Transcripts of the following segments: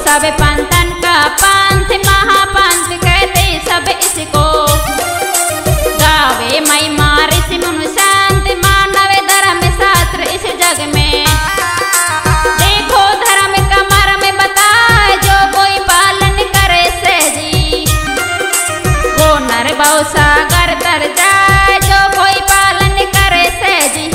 सब पंथन का पंथ महापंथ कहते सब इसको। गावे महिमा ऋषि मुनि संत मानव धर्म शास्त्र इस जग में। देखो धर्म का मर्म बताए जो कोई पालन करे सहजी। वो नर भव सागर तर जाए जो कोई पालन करे सहजी।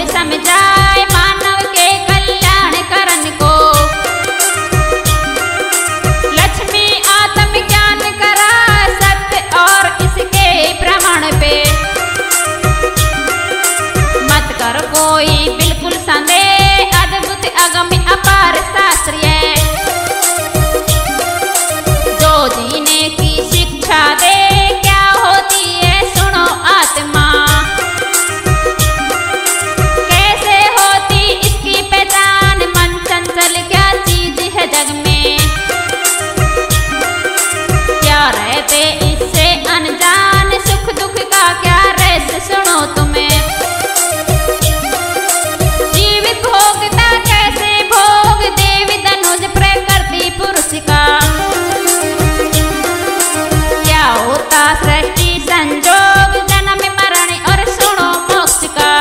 समझाए मानव के कल्याण करन को। लक्ष्मी आत्म ज्ञान करा सत्य और इसके प्रमाण पे। मत कर कोई बिल्कुल संदेह अद्भुत अगम अपार शास्त्रीय। जो जीने की शिक्षा दे क्या होती है सुनो आत्मा। जग में क्या रहते इससे अनजान सुख दुख का क्या रहस्य सुनो तुम्हें। जीव भोगता कैसे भोग देवी धनुज प्रकृति पुरुष का। क्या होता सृष्टि संजोग जन्म मरण और सुनो मोक्ष का।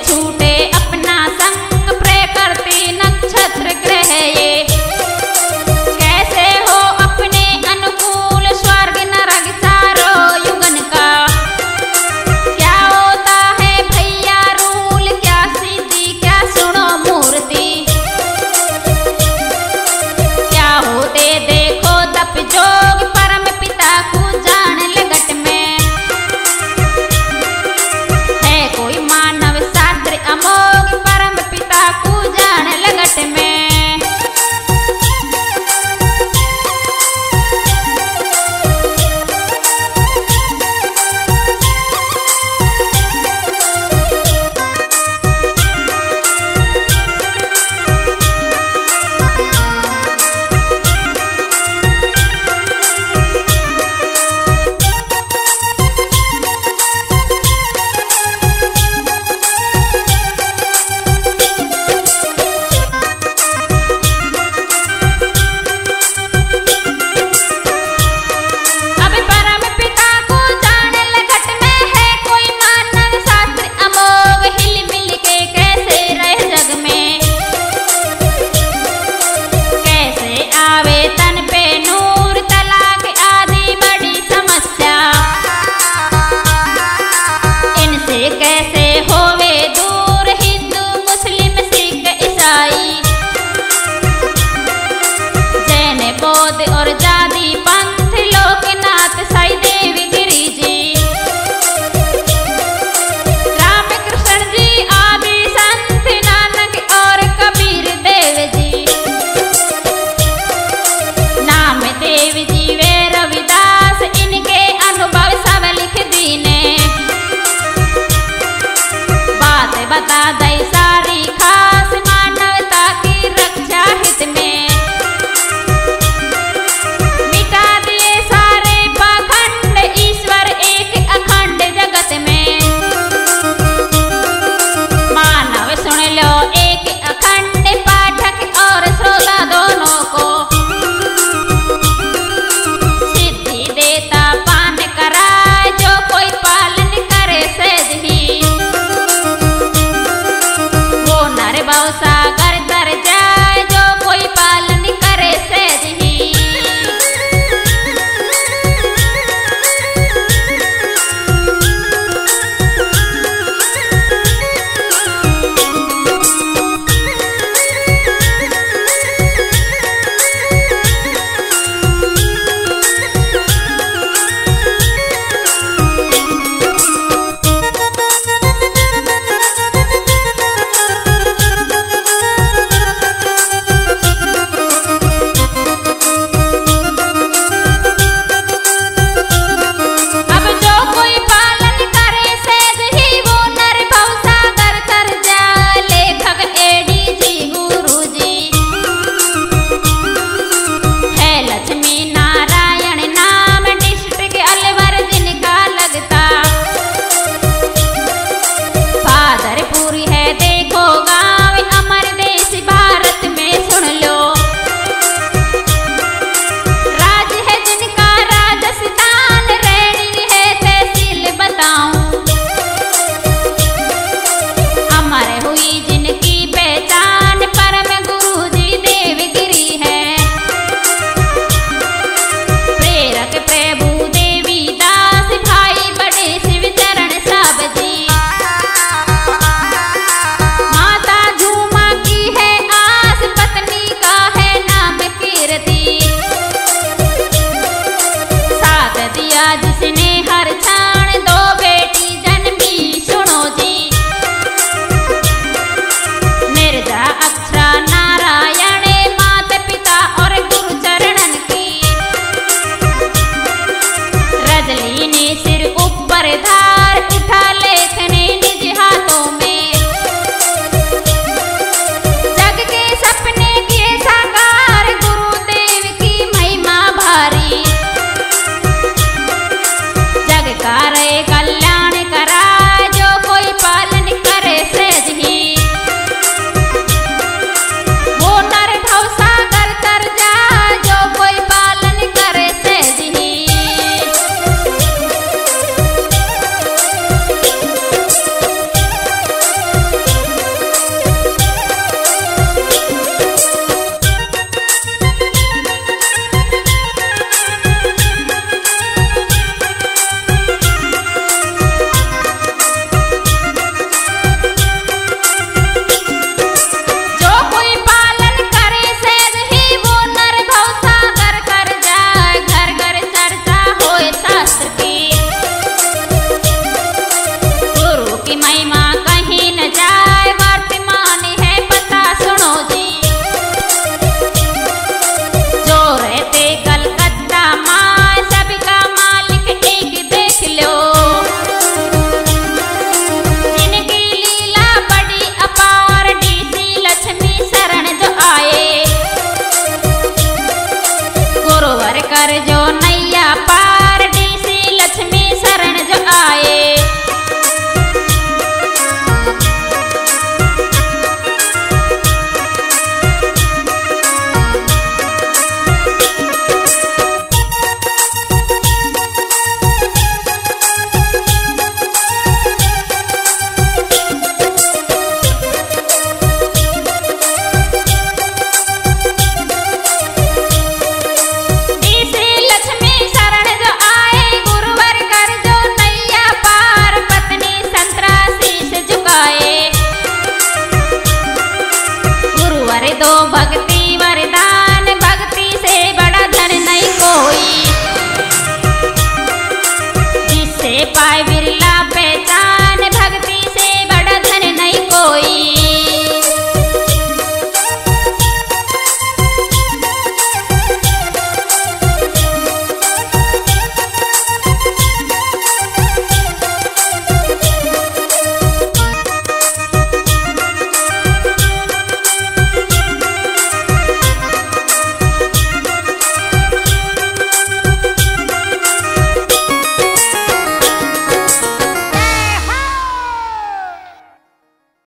छूटे अपना संग प्रकृति नक्षत्र ग्रह ये। कैसे हो अपने अनुकूल स्वर्ग नरक चारों युगन का। क्या होता है भैया रूल क्या सिद्धि क्या सुनो मूर्ति। क्या होते देखो तप जोग परम पिता को जान लगट में। है कोई मानव अमोघ परम पिता को जान लगट में। और जाति पंथ लोकनाथ साई देव गिरी जी। राम कृष्ण जी आदि संत नानक और कबीर देव जी। नाम देव जी वे रविदास इनके अनुभव सब लिख दीने। बात बता